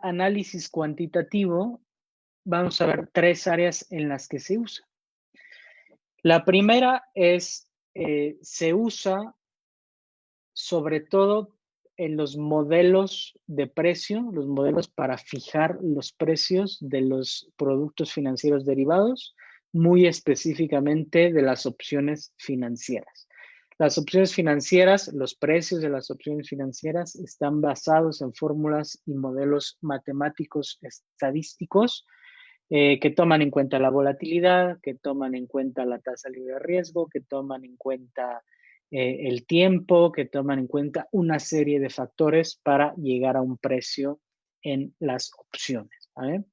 análisis cuantitativo, vamos a ver 3 áreas en las que se usa. La primera es, se usa sobre todo en los modelos de precio, los modelos para fijar los precios de los productos financieros derivados, muy específicamente de las opciones financieras. Las opciones financieras, los precios de las opciones financieras están basados en fórmulas y modelos matemáticos estadísticos que toman en cuenta la volatilidad, que toman en cuenta la tasa libre de riesgo, que toman en cuenta el tiempo, que toman en cuenta una serie de factores para llegar a un precio en las opciones, ¿vale?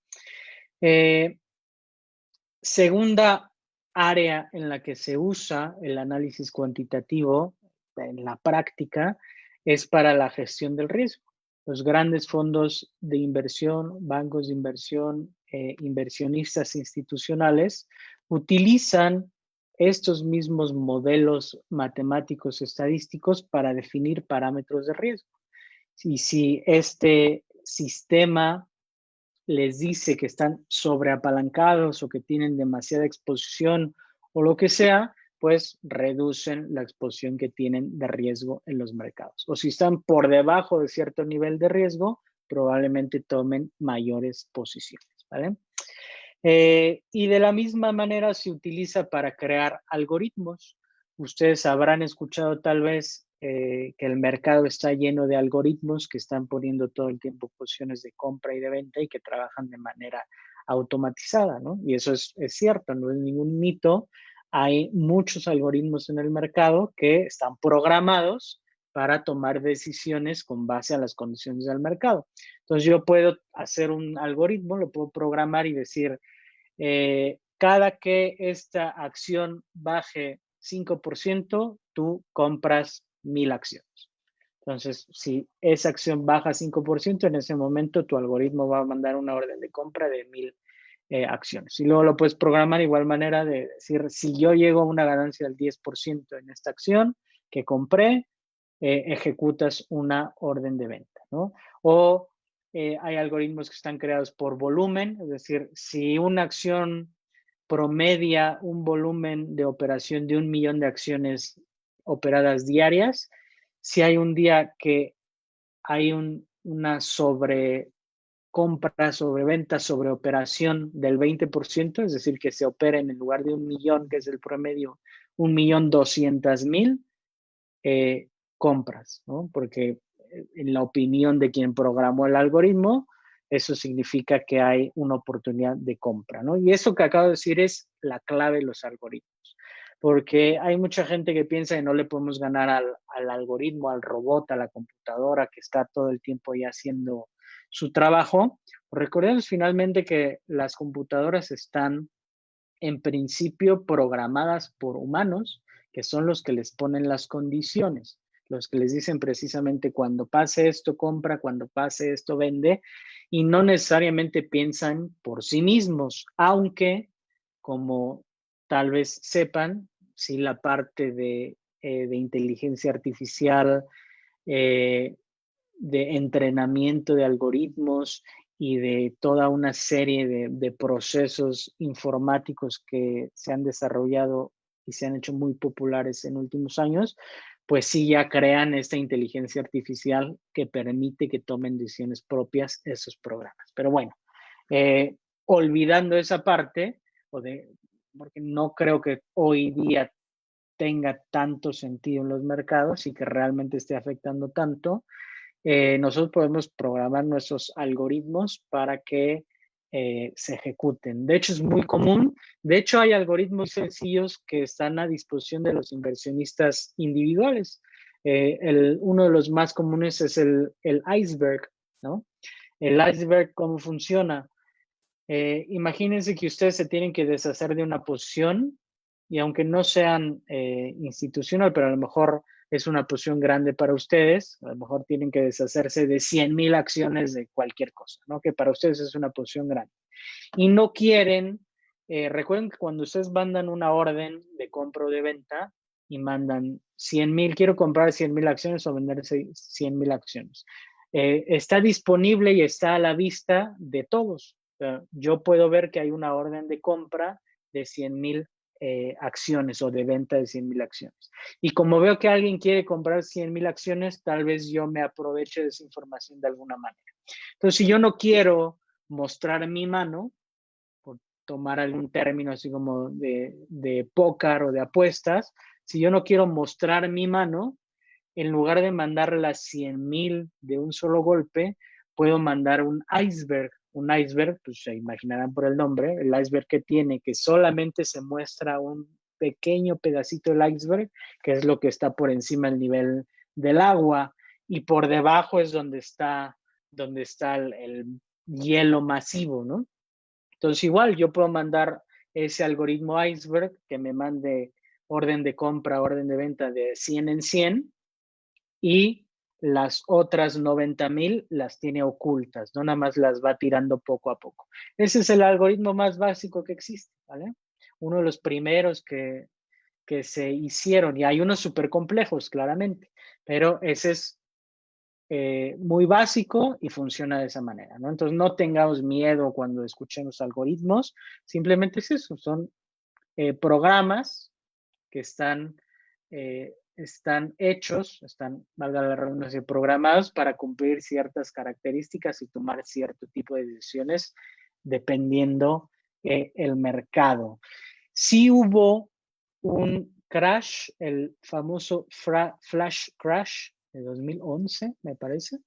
Segunda área en la que se usa el análisis cuantitativo en la práctica es para la gestión del riesgo. Los grandes fondos de inversión, bancos de inversión, inversionistas institucionales utilizan estos mismos modelos matemáticos estadísticos para definir parámetros de riesgo. Y si este sistema les dice que están sobreapalancados o que tienen demasiada exposición o lo que sea, pues reducen la exposición que tienen de riesgo en los mercados. O si están por debajo de cierto nivel de riesgo, probablemente tomen mayores posiciones, ¿vale? Y de la misma manera se utiliza para crear algoritmos. Ustedes habrán escuchado tal vez que el mercado está lleno de algoritmos que están poniendo todo el tiempo posiciones de compra y de venta y que trabajan de manera automatizada, ¿no? Y eso es cierto, no es ningún mito. Hay muchos algoritmos en el mercado que están programados para tomar decisiones con base a las condiciones del mercado. Entonces yo puedo hacer un algoritmo, lo puedo programar y decir, cada que esta acción baje 5%, tú compras 1000 acciones. Entonces, si esa acción baja 5%, en ese momento tu algoritmo va a mandar una orden de compra de 1000 acciones. Y luego lo puedes programar de igual manera de decir, si yo llego a una ganancia del 10% en esta acción que compré, ejecutas una orden de venta, ¿no? O hay algoritmos que están creados por volumen, es decir, si una acción promedia un volumen de operación de 1 millón de acciones operadas diarias, si hay un día que hay una sobrecompra, sobreventa, sobreoperación del 20%, es decir, que se opera en lugar de 1 millón, que es el promedio, 1.200.000, compras, ¿no? Porque en la opinión de quien programó el algoritmo, eso significa que hay una oportunidad de compra, ¿no? Y eso que acabo de decir es la clave de los algoritmos, porque hay mucha gente que piensa que no le podemos ganar al algoritmo, al robot, a la computadora que está todo el tiempo ya haciendo su trabajo. Recordemos finalmente que las computadoras están en principio programadas por humanos, que son los que les ponen las condiciones, los que les dicen precisamente cuando pase esto compra, cuando pase esto vende, y no necesariamente piensan por sí mismos, aunque, como tal vez sepan, si la parte de inteligencia artificial, de entrenamiento de algoritmos y de toda una serie de procesos informáticos que se han desarrollado y se han hecho muy populares en últimos años, pues sí ya crean esta inteligencia artificial que permite que tomen decisiones propias esos programas. Pero bueno, olvidando esa parte, porque no creo que hoy día tenga tanto sentido en los mercados y que realmente esté afectando tanto, nosotros podemos programar nuestros algoritmos para que se ejecuten. De hecho, es muy común. De hecho, hay algoritmos sencillos que están a disposición de los inversionistas individuales. Uno de los más comunes es el iceberg, ¿no? El iceberg, ¿cómo funciona? Imagínense que ustedes se tienen que deshacer de una posición y aunque no sean institucional, pero a lo mejor es una posición grande para ustedes, a lo mejor tienen que deshacerse de 100,000 acciones de cualquier cosa, ¿no? Que para ustedes es una posición grande. Y no quieren, recuerden que cuando ustedes mandan una orden de compra o de venta y mandan 100,000, quiero comprar 100,000 acciones o vender 100,000 acciones. está disponible y está a la vista de todos. O sea, yo puedo ver que hay una orden de compra de 100,000 acciones o de venta de 100,000 acciones. Y como veo que alguien quiere comprar 100,000 acciones, tal vez yo me aproveche de esa información de alguna manera. Entonces, si yo no quiero mostrar mi mano, por tomar algún término así como de póker o de apuestas, si yo no quiero mostrar mi mano, en lugar de mandar las 100,000 de un solo golpe, puedo mandar un iceberg. Un iceberg, pues se imaginarán por el nombre, el iceberg que tiene, que solamente se muestra un pequeño pedacito del iceberg, que es lo que está por encima del nivel del agua, y por debajo es donde está el hielo masivo, ¿no? Entonces, igual yo puedo mandar ese algoritmo iceberg que me mande orden de compra, orden de venta de 100 en 100, y las otras 90,000 las tiene ocultas, no nada más las va tirando poco a poco. Ese es el algoritmo más básico que existe, ¿vale? Uno de los primeros que se hicieron, y hay unos súper complejos, claramente, pero ese es muy básico y funciona de esa manera, ¿no? Entonces, no tengamos miedo cuando escuchemos algoritmos, simplemente es eso, son programas que están hechos, valga la redundancia, programados para cumplir ciertas características y tomar cierto tipo de decisiones dependiendo el mercado. Sí hubo un crash, el famoso flash crash de 2011, me parece,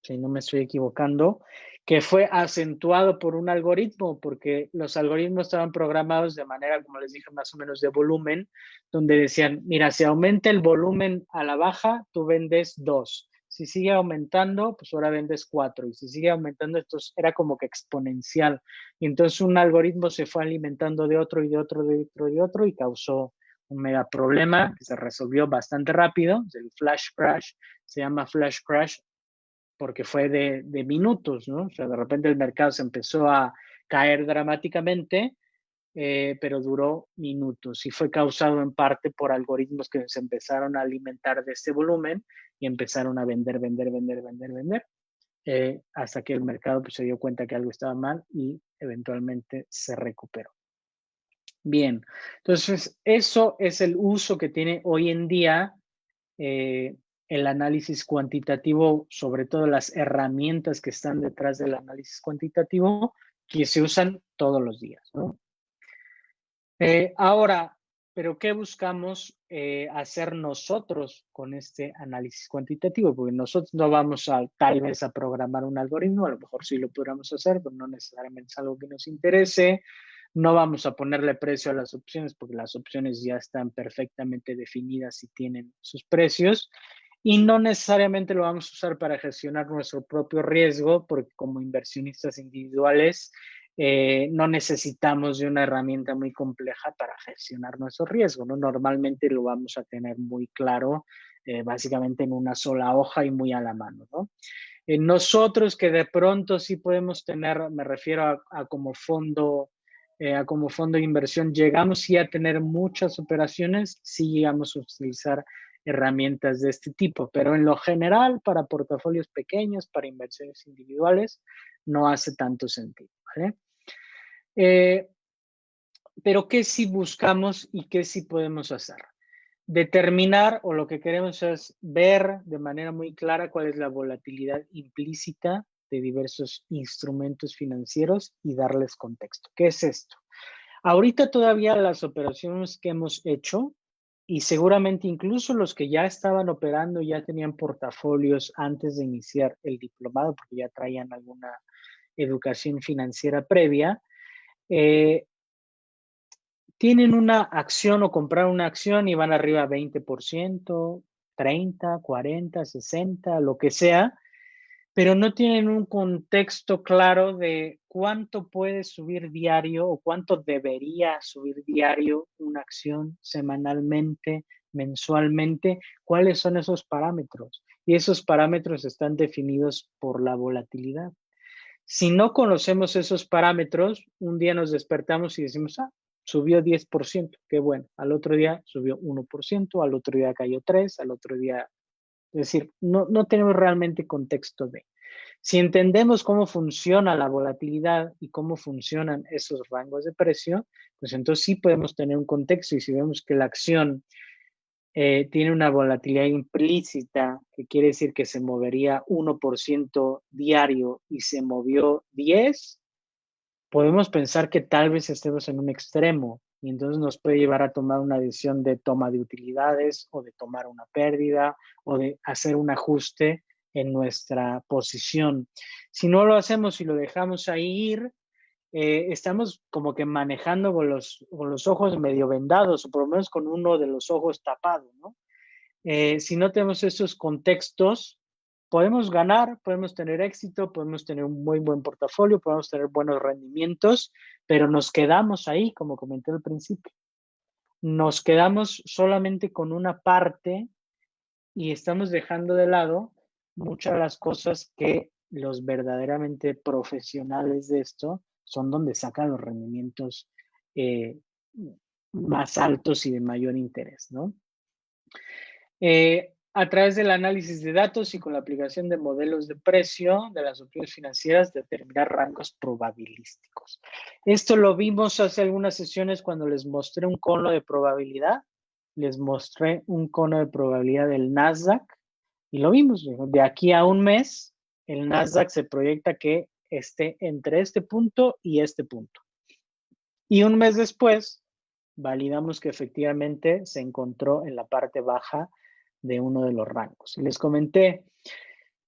si no me estoy equivocando, que fue acentuado por un algoritmo, porque los algoritmos estaban programados de manera, como les dije, más o menos de volumen, donde decían, mira, si aumenta el volumen a la baja, tú vendes 2. Si sigue aumentando, pues ahora vendes 4. Y si sigue aumentando, esto era como que exponencial. Y entonces un algoritmo se fue alimentando de otro y de otro, de otro y de otro, y causó un mega problema que se resolvió bastante rápido. El flash crash se llama flash crash porque fue de minutos, ¿no? O sea, de repente el mercado se empezó a caer dramáticamente, pero duró minutos y fue causado en parte por algoritmos que se empezaron a alimentar de este volumen y empezaron a vender, hasta que el mercado pues, se dio cuenta que algo estaba mal y eventualmente se recuperó. Bien, entonces eso es el uso que tiene hoy en día el análisis cuantitativo, sobre todo las herramientas que están detrás del análisis cuantitativo, que se usan todos los días, ¿no? Ahora, ¿pero qué buscamos hacer nosotros con este análisis cuantitativo? Porque nosotros no vamos a tal vez a programar un algoritmo, a lo mejor sí lo podríamos hacer, pero no necesariamente es algo que nos interese. No vamos a ponerle precio a las opciones porque las opciones ya están perfectamente definidas y tienen sus precios. Y no necesariamente lo vamos a usar para gestionar nuestro propio riesgo porque como inversionistas individuales no necesitamos de una herramienta muy compleja para gestionar nuestro riesgo, ¿no? Normalmente lo vamos a tener muy claro, básicamente en una sola hoja y muy a la mano, ¿no? Nosotros que de pronto sí podemos tener, me refiero a como fondo de inversión, llegamos sí a tener muchas operaciones, sí llegamos a utilizar herramientas de este tipo, pero en lo general para portafolios pequeños, para inversiones individuales, no hace tanto sentido, ¿vale? Pero ¿qué sí buscamos y qué sí podemos hacer? Determinar, o lo que queremos es ver de manera muy clara cuál es la volatilidad implícita de diversos instrumentos financieros y darles contexto. ¿Qué es esto? Ahorita todavía las operaciones que hemos hecho y seguramente incluso los que ya estaban operando ya tenían portafolios antes de iniciar el diplomado porque ya traían alguna educación financiera previa, tienen una acción o comprar una acción y van arriba 20%, 30, 40, 60, lo que sea, pero no tienen un contexto claro de cuánto puede subir diario o cuánto debería subir diario una acción semanalmente, mensualmente, cuáles son esos parámetros. Y esos parámetros están definidos por la volatilidad. Si no conocemos esos parámetros, un día nos despertamos y decimos, subió 10%, qué bueno. Al otro día subió 1%, al otro día cayó 3%, al otro día Es decir, no tenemos realmente contexto de. Si entendemos cómo funciona la volatilidad y cómo funcionan esos rangos de precio, pues entonces sí podemos tener un contexto, y si vemos que la acción tiene una volatilidad implícita, que quiere decir que se movería 1% diario y se movió 10, podemos pensar que tal vez estemos en un extremo y entonces nos puede llevar a tomar una decisión de toma de utilidades o de tomar una pérdida o de hacer un ajuste en nuestra posición. Si no lo hacemos y lo dejamos ahí ir, estamos como que manejando con los ojos medio vendados, o por lo menos con uno de los ojos tapado, ¿no? Si no tenemos esos contextos, podemos ganar, podemos tener éxito, podemos tener un muy buen portafolio, podemos tener buenos rendimientos, pero nos quedamos ahí, como comenté al principio. Nos quedamos solamente con una parte y estamos dejando de lado muchas de las cosas que los verdaderamente profesionales de esto son donde sacan los rendimientos más altos y de mayor interés, ¿no? A través del análisis de datos y con la aplicación de modelos de precio de las opciones financieras, determinar rangos probabilísticos. Esto lo vimos hace algunas sesiones cuando les mostré un cono de probabilidad. Les mostré un cono de probabilidad del Nasdaq y lo vimos. De aquí a un mes, el Nasdaq se proyecta que esté entre este punto y este punto. Y un mes después, validamos que efectivamente se encontró en la parte baja de uno de los rangos. Les comenté,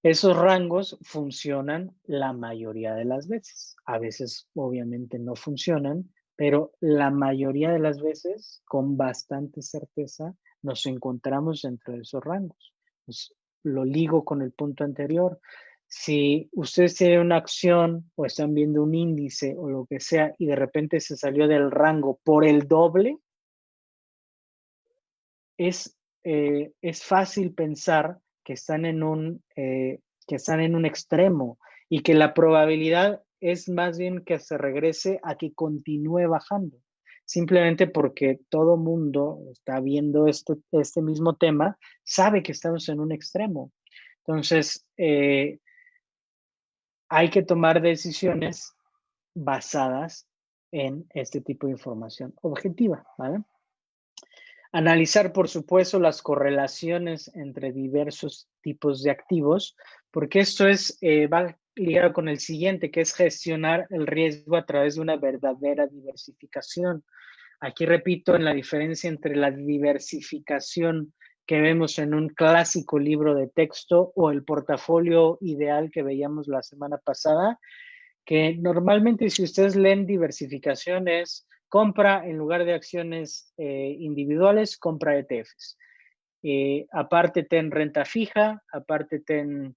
esos rangos funcionan la mayoría de las veces. A veces, obviamente, no funcionan, pero la mayoría de las veces, con bastante certeza, nos encontramos dentro de esos rangos. Pues, lo ligo con el punto anterior. Si ustedes tienen una acción o están viendo un índice o lo que sea y de repente se salió del rango por el doble, es fácil pensar que están en un extremo y que la probabilidad es más bien que se regrese a que continúe bajando, simplemente porque todo mundo está viendo este mismo tema, sabe que estamos en un extremo. Entonces, hay que tomar decisiones basadas en este tipo de información objetiva, ¿vale? Analizar, por supuesto, las correlaciones entre diversos tipos de activos, porque esto va ligado con el siguiente, que es gestionar el riesgo a través de una verdadera diversificación. Aquí repito en la diferencia entre la diversificación que vemos en un clásico libro de texto o el portafolio ideal que veíamos la semana pasada, que normalmente si ustedes leen diversificación es compra en lugar de acciones individuales, compra ETFs. Aparte ten renta fija, aparte ten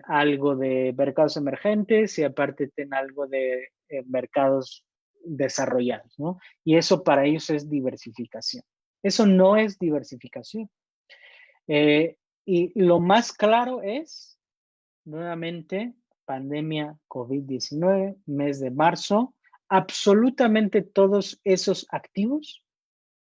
algo de mercados emergentes y aparte ten algo de mercados desarrollados, ¿no? Y eso para ellos es diversificación. Eso no es diversificación. Y lo más claro es, nuevamente, pandemia COVID-19, mes de marzo, absolutamente todos esos activos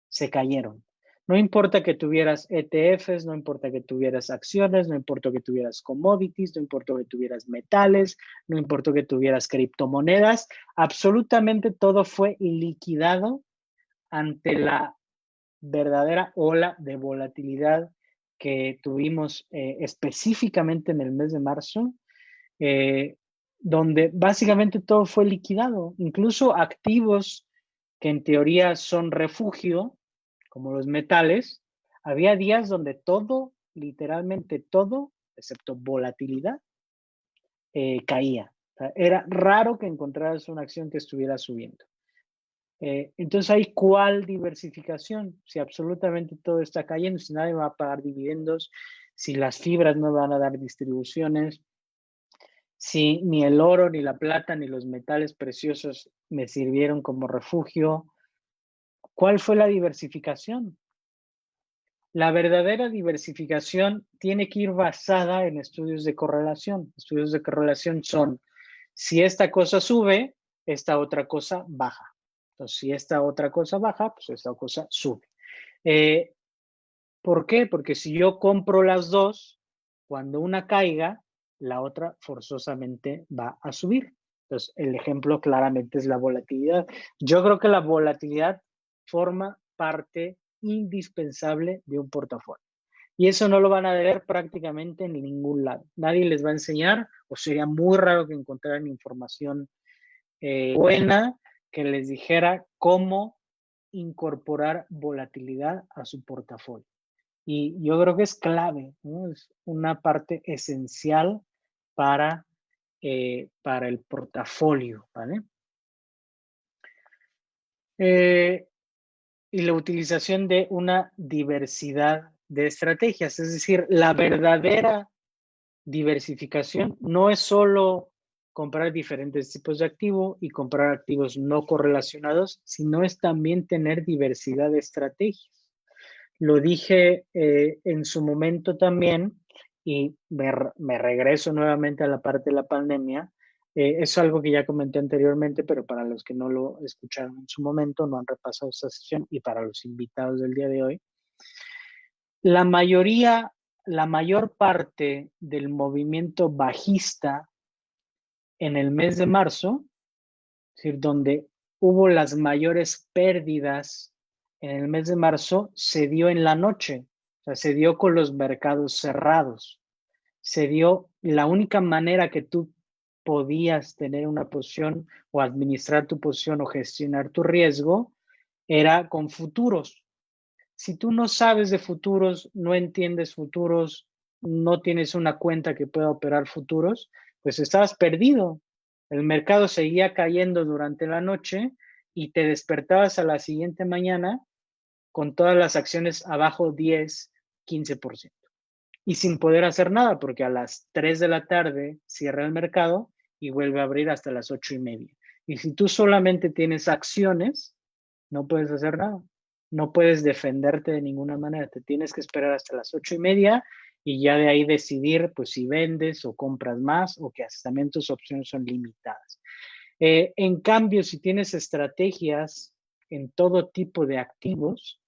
se cayeron. No importa que tuvieras ETFs, no importa que tuvieras acciones, no importa que tuvieras commodities, no importa que tuvieras metales, no importa que tuvieras criptomonedas, absolutamente todo fue liquidado ante la verdadera ola de volatilidad que tuvimos específicamente en el mes de marzo, donde básicamente todo fue liquidado, incluso activos que en teoría son refugio, como los metales, había días donde todo, literalmente todo, excepto volatilidad, caía. O sea, era raro que encontraras una acción que estuviera subiendo. Entonces, ¿hay cuál diversificación? Si absolutamente todo está cayendo, si nadie va a pagar dividendos, si las fibras no van a dar distribuciones, si ni el oro, ni la plata, ni los metales preciosos me sirvieron como refugio, ¿cuál fue la diversificación? La verdadera diversificación tiene que ir basada en estudios de correlación. Estudios de correlación son, si esta cosa sube, esta otra cosa baja. Entonces, si esta otra cosa baja, pues esta cosa sube. ¿Por qué? Porque si yo compro las dos, cuando una caiga, la otra forzosamente va a subir. Entonces, el ejemplo claramente es la volatilidad. Yo creo que la volatilidad forma parte indispensable de un portafolio. Y eso no lo van a ver prácticamente en ningún lado. Nadie les va a enseñar, o sería muy raro que encontraran información buena que les dijera cómo incorporar volatilidad a su portafolio. Y yo creo que es clave, ¿no? Es una parte esencial para el portafolio, ¿vale? Y la utilización de una diversidad de estrategias, es decir, la verdadera diversificación no es solo comprar diferentes tipos de activo y comprar activos no correlacionados, sino es también tener diversidad de estrategias. Lo dije en su momento también y me regreso nuevamente a la parte de la pandemia. Es algo que ya comenté anteriormente, pero para los que no lo escucharon en su momento, no han repasado esta sesión y para los invitados del día de hoy, la mayor parte del movimiento bajista en el mes de marzo, es decir, donde hubo las mayores pérdidas en el mes de marzo, se dio en la noche, o sea, se dio con los mercados cerrados. Se dio la única manera que tú podías tener una posición o administrar tu posición o gestionar tu riesgo era con futuros. Si tú no sabes de futuros, no entiendes futuros, no tienes una cuenta que pueda operar futuros, pues estabas perdido. El mercado seguía cayendo durante la noche y te despertabas a la siguiente mañana con todas las acciones abajo 10, 15%. Y sin poder hacer nada, porque a las 3 de la tarde cierra el mercado y vuelve a abrir hasta las 8:30. Y si tú solamente tienes acciones, no puedes hacer nada. No puedes defenderte de ninguna manera. Te tienes que esperar hasta las 8:30 y ya de ahí decidir pues si vendes o compras más o que hasta también tus opciones son limitadas. En cambio, si tienes estrategias en todo tipo de activos,